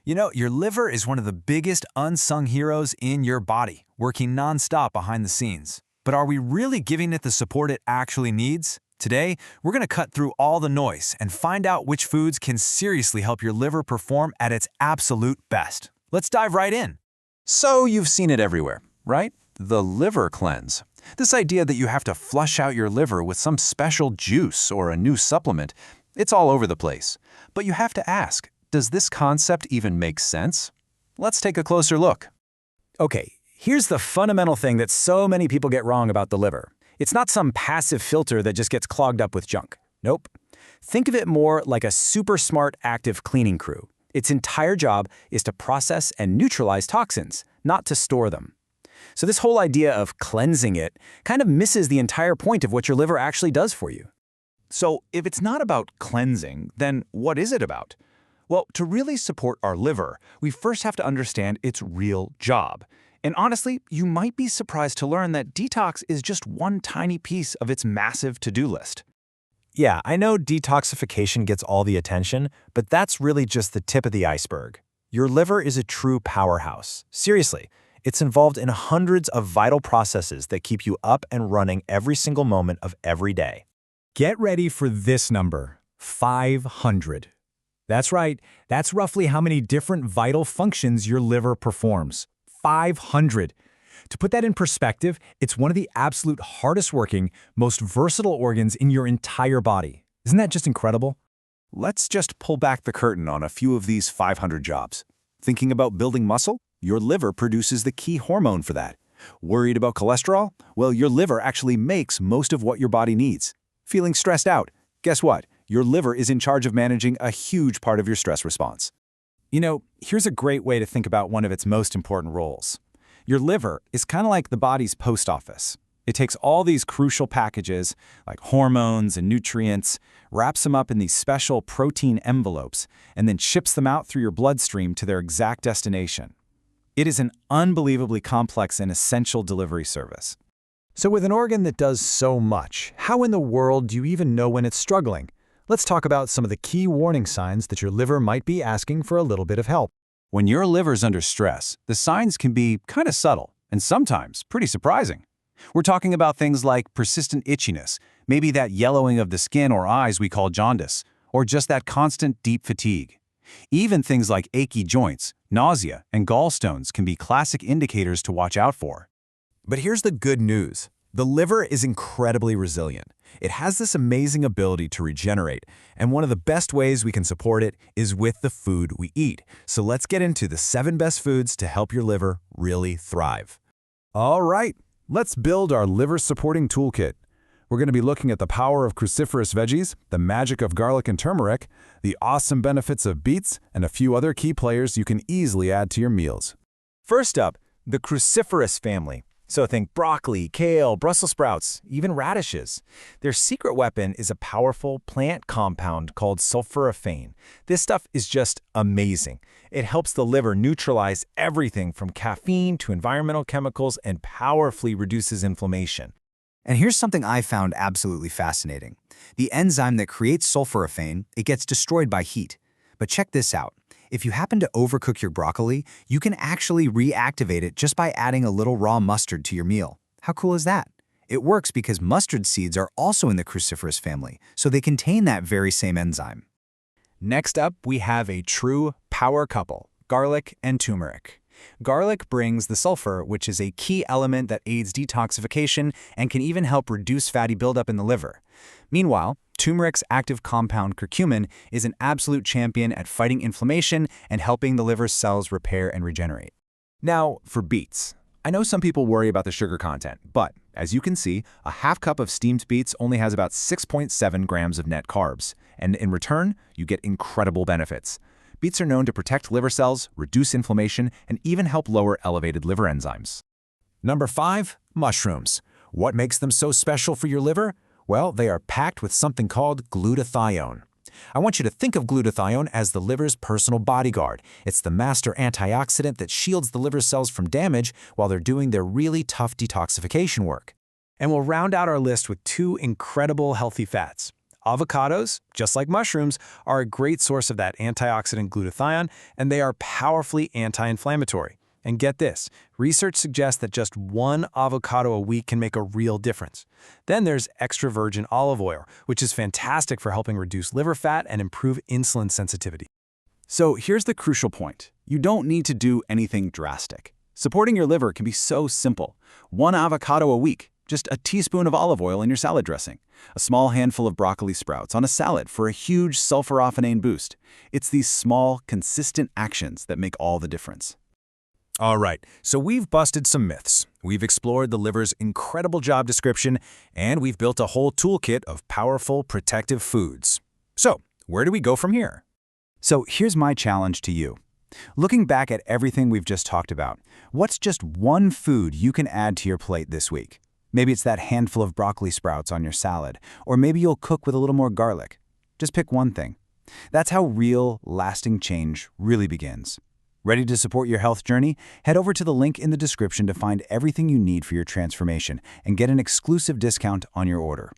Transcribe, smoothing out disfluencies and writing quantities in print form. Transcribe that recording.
You know, your liver is one of the biggest unsung heroes in your body, working nonstop behind the scenes. But are we really giving it the support it actually needs? Today, we're going to cut through all the noise and find out which foods can seriously help your liver perform at its absolute best. Let's dive right in. So you've seen it everywhere, right? The liver cleanse. This idea that you have to flush out your liver with some special juice or a new supplement, it's all over the place. But you have to ask, does this concept even make sense? Let's take a closer look. Okay, here's the fundamental thing that so many people get wrong about the liver. It's not some passive filter that just gets clogged up with junk. Nope. Think of it more like a super smart active cleaning crew. Its entire job is to process and neutralize toxins, not to store them. So this whole idea of cleansing it kind of misses the entire point of what your liver actually does for you. So if it's not about cleansing, then what is it about? Well, to really support our liver, we first have to understand its real job. And honestly, you might be surprised to learn that detox is just one tiny piece of its massive to-do list. Yeah, I know detoxification gets all the attention, but that's really just the tip of the iceberg. Your liver is a true powerhouse. Seriously, it's involved in hundreds of vital processes that keep you up and running every single moment of every day. Get ready for this number, 500. That's right, that's roughly how many different vital functions your liver performs. 500. To put that in perspective, it's one of the absolute hardest working, most versatile organs in your entire body. Isn't that just incredible? Let's just pull back the curtain on a few of these 500 jobs. Thinking about building muscle? Your liver produces the key hormone for that. Worried about cholesterol? Well, your liver actually makes most of what your body needs. Feeling stressed out? Guess what? Your liver is in charge of managing a huge part of your stress response. You know, here's a great way to think about one of its most important roles. Your liver is kind of like the body's post office. It takes all these crucial packages, like hormones and nutrients, wraps them up in these special protein envelopes, and then ships them out through your bloodstream to their exact destination. It is an unbelievably complex and essential delivery service. So with an organ that does so much, how in the world do you even know when it's struggling? Let's talk about some of the key warning signs that your liver might be asking for a little bit of help. When your liver's under stress, the signs can be kind of subtle and sometimes pretty surprising. We're talking about things like persistent itchiness, maybe that yellowing of the skin or eyes we call jaundice, or just that constant deep fatigue. Even things like achy joints, nausea, and gallstones can be classic indicators to watch out for. But here's the good news. The liver is incredibly resilient. It has this amazing ability to regenerate, and one of the best ways we can support it is with the food we eat. So let's get into the 7 best foods to help your liver really thrive. All right, let's build our liver-supporting toolkit. We're going to be looking at the power of cruciferous veggies, the magic of garlic and turmeric, the awesome benefits of beets, and a few other key players you can easily add to your meals. First up, the cruciferous family. So think broccoli, kale, Brussels sprouts, even radishes. Their secret weapon is a powerful plant compound called sulforaphane. This stuff is just amazing. It helps the liver neutralize everything from caffeine to environmental chemicals and powerfully reduces inflammation. And here's something I found absolutely fascinating. The enzyme that creates sulforaphane, it gets destroyed by heat. But check this out. If you happen to overcook your broccoli, you can actually reactivate it just by adding a little raw mustard to your meal. How cool is that? It works because mustard seeds are also in the cruciferous family, so they contain that very same enzyme. Next up, we have a true power couple, garlic and turmeric. Garlic brings the sulfur, which is a key element that aids detoxification and can even help reduce fatty buildup in the liver. Meanwhile, turmeric's active compound curcumin is an absolute champion at fighting inflammation and helping the liver's cells repair and regenerate. Now, for beets. I know some people worry about the sugar content, but as you can see, a half cup of steamed beets only has about 6.7 grams of net carbs, and in return, you get incredible benefits. Beets are known to protect liver cells, reduce inflammation, and even help lower elevated liver enzymes. Number 5, mushrooms. What makes them so special for your liver? Well, they are packed with something called glutathione. I want you to think of glutathione as the liver's personal bodyguard. It's the master antioxidant that shields the liver cells from damage while they're doing their really tough detoxification work. And we'll round out our list with 2 incredible healthy fats, Avocados, just like mushrooms, are a great source of that antioxidant glutathione, and they are powerfully anti-inflammatory. And get this, research suggests that just one avocado a week can make a real difference. Then there's extra virgin olive oil, which is fantastic for helping reduce liver fat and improve insulin sensitivity. So here's the crucial point. You don't need to do anything drastic. Supporting your liver can be so simple. 1 avocado a week, just a teaspoon of olive oil in your salad dressing, a small handful of broccoli sprouts on a salad for a huge sulforaphane boost. It's these small, consistent actions that make all the difference. All right, so we've busted some myths. We've explored the liver's incredible job description, and we've built a whole toolkit of powerful protective foods. So, where do we go from here? So here's my challenge to you. Looking back at everything we've just talked about, what's just one food you can add to your plate this week? Maybe it's that handful of broccoli sprouts on your salad, or maybe you'll cook with a little more garlic. Just pick one thing. That's how real, lasting change really begins. Ready to support your health journey? Head over to the link in the description to find everything you need for your transformation and get an exclusive discount on your order.